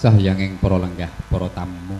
Sahyanging para lenggah para tamu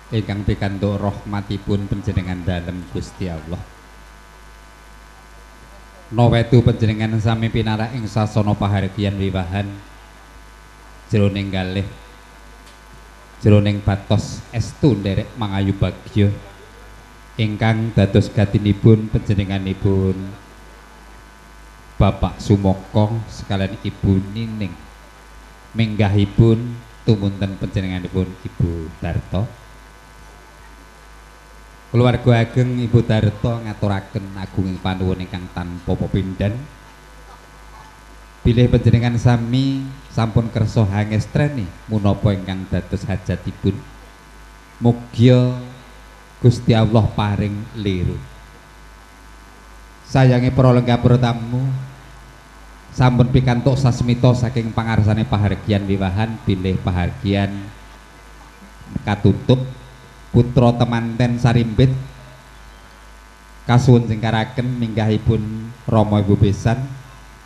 ingkang pikantuk rahmatipun panjenengan dalem Gusti Allah. Nawetu panjenengan sami pinarak ing sasana pahargyan wiwahan jroning kalih jroning batos estu nderek mangayu bagya ingkang dados gatinipun panjenenganipun Bapak Sumoko sekalian Ibu Nining minggahipun tumunten panjenenganipun Ibu Darto. Keluarga ageng Ibu Darto ngaturaken agunging panuwun ingkang tanpa pepindhan bilih panjenengan sami sampun kersa hangestreni menapa ingkang dados hajatipun. Mugya Gusti Allah paring liru. Sayangi para lenggah tamu sampun pikantuk sasmita saking pangarsane pahargyan wiwahan bilih pahargyan katutup putra temanten sarimbit kasuwun singkaraken minggahipun Rama Ibu besan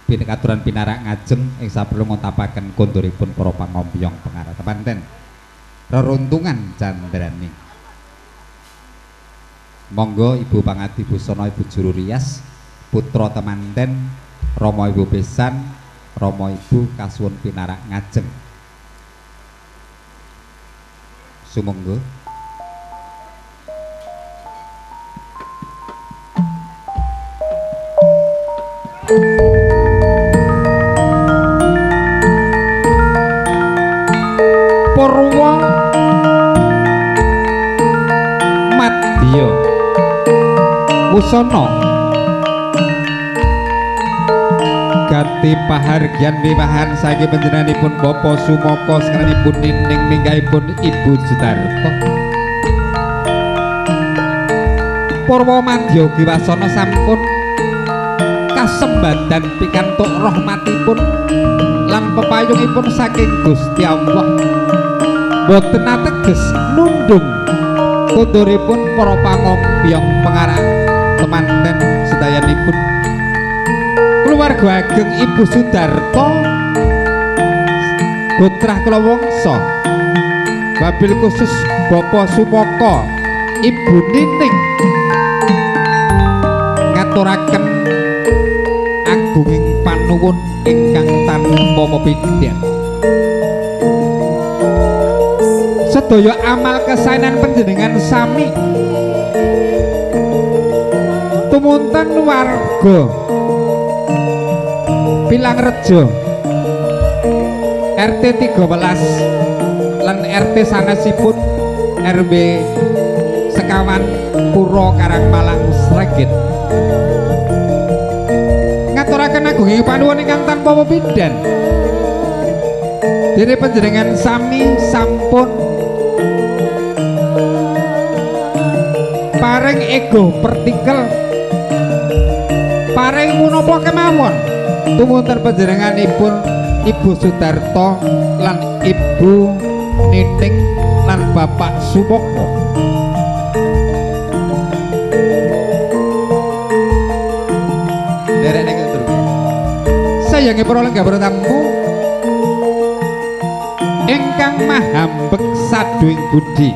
binekaturan pinarak ngajeng ing saperlu ngontapaken konduripun para pangompyong pengarah temanten reruntungan candraning. Monggo Ibu Pangadi Busana Ibu Juru Rias putra temanten Rama Ibu besan Rama Ibu kasuwun pinarak ngajeng sumangga. Purwa Madya Wusana gati pahargyan wiwahan saking panjenenganipun Bapak Sumoko sekalianipun Nining minggahipun Ibu Sudarto. Purwa Madya Giwasana sampun kasembadan pikantuk rahmatipun lan pepayungipun saking Gusti Allah. Boten ateges nundung konduripun para pangompyong pengarah temanten sedayanipun keluarga ageng Ibu Sudarto putrah kula wangsa wabil khusus Bapak Sumoko Ibu Nining ngaturaken agunging panuwun ingkang tanpa pepindhan. Sedaya amal kesaenan panjenengan sami tumunten warga Pilangrejo RT 13 lan RT sanesipun RW sekawan Puro Karangmalang Sregit ngaturaken agunging panuwun ingkang tanpa pepindhan. Dene panjenengan sami sampun paring ego partikel paring menapa kemawon tumunten panjenenganipun Ibu Sudarto lan Ibu Nining lan Bapak Sumoko. Derek nek terus sayangi para lenggah tamu ingkang mahambek saduing budi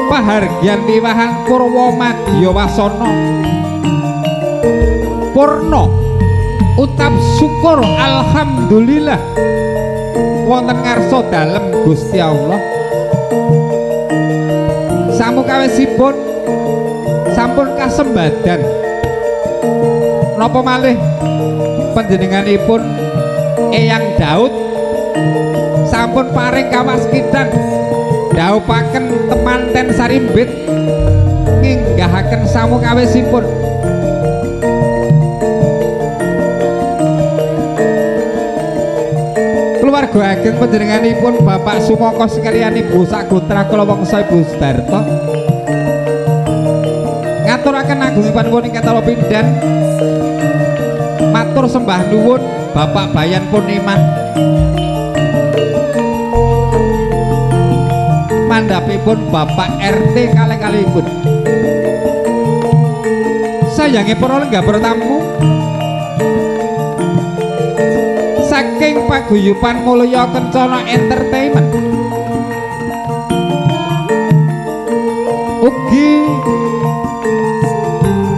pahargyan wiwahan Purwa Madya Wasana purna ucap syukur alhamdulillah wonten ngarsa dalem Gusti Allah. Samukawisipun sampun kasembadan napa malih panjenenganipun Eyang Daud sampun paring kawaskitan dhaupaken temanten sarimbit nginggahaken samukawisipun keluarga ageng panjenenganipun Bapak Sumoko sekalian Ibu sagotra kula wangsa Ibu Sudarto ngaturaken agunging panuwun ingkang tanpa pindhan. Matur sembah nuwun Bapak Bayan Purniman mandhapipun Bapak RT kalih-kalihipun. Sayangi para lenggah tamu saking paguyuban Mulya Kencana Entertainment ugi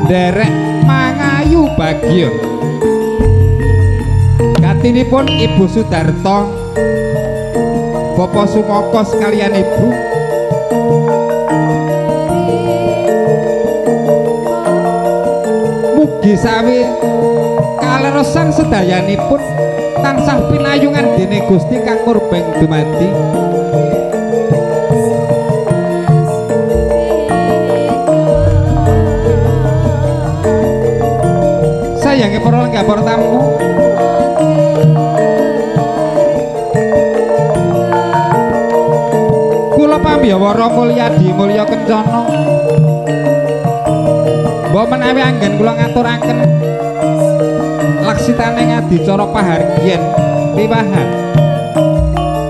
derek mangayu bagya gatinipun Ibu Sudarto Bapak Sumoko sekalian Ibu mugi sawi kaleresan sedayanipun tansah pinayungan dening Gusti kang murbeng dumadi. Sayange para lenggah tamu, kula pambyawara Mulyadi Mulya Kencana, mbok menawi anggen kula ngaturaken laksitane ngadicara pahargyan piwahan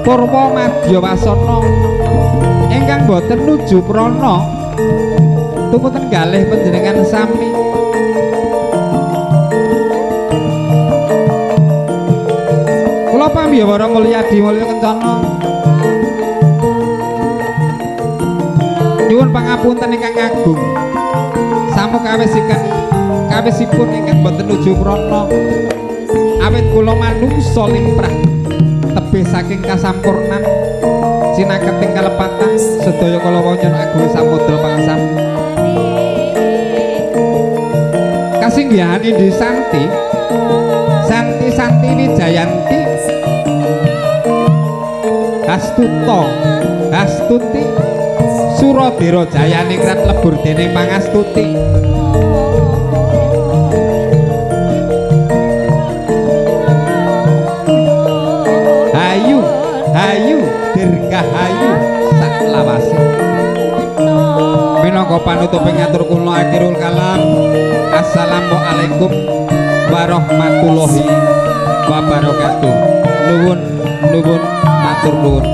Purwa Madya Wasana ingkang boten nuju prana tumuten kalih panjenengan sami. Kula pambyawara Mulyadi Mulya Kencana nyuwun pangapunten ingkang agung kawisipun ingkang boten nuju prana awit kula manungsa limrah tebih saking kasampurnan sinaketing kalepatan sedaya kala wonten agung samudra pangasam kasinggihan Indi Santi Wijayanti Hastuti Suradera Jayaningrat lebur dening Pangastuti Hayu dirgahayu saklawase minangka panutuping ngatur kula akhirul kalam. Assalamualaikum warahmatullahi wabarakatuh. Nuwun matur nuwun.